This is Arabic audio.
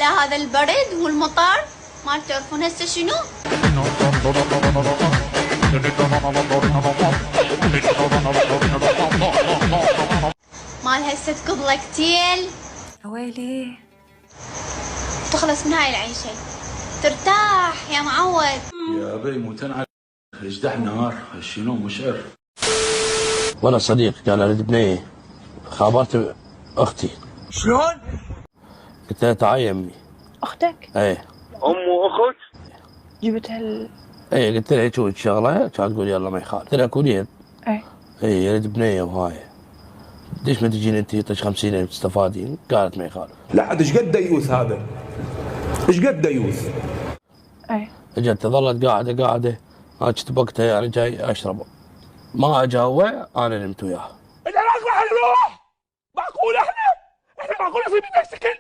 هذا البرد والمطر ما تعرفون هسه شنو؟ مال هسه تقض لك تيل ويلي تخلص من هاي العيشة ترتاح يا معود. يا بي مو تنعل اجدح نهار شنو مشعر. وانا صديق كان اريد بنيه خابرت اختي. شلون؟ قلت لها تعي امي. اختك؟ ايه ام واخت؟ جبتها ايه قلت لها شو الشغله؟ كانت تقول يلا ما يخالف. قلت لها كونين. ايه ايه يريد بنيه وهاي. ليش ما تجين انت يعطيك 50,000 تستفادين؟ قالت ما يخالف. لا عاد ايش قد ديوث هذا؟ ايش قد ديوث؟ ايه اجت ظلت قاعده انا كنت بوقتها يعني جاي اشرب ما اجاوب انا نمت وياه. العراق راح نروح معقول احنا معقول في بدنا سكن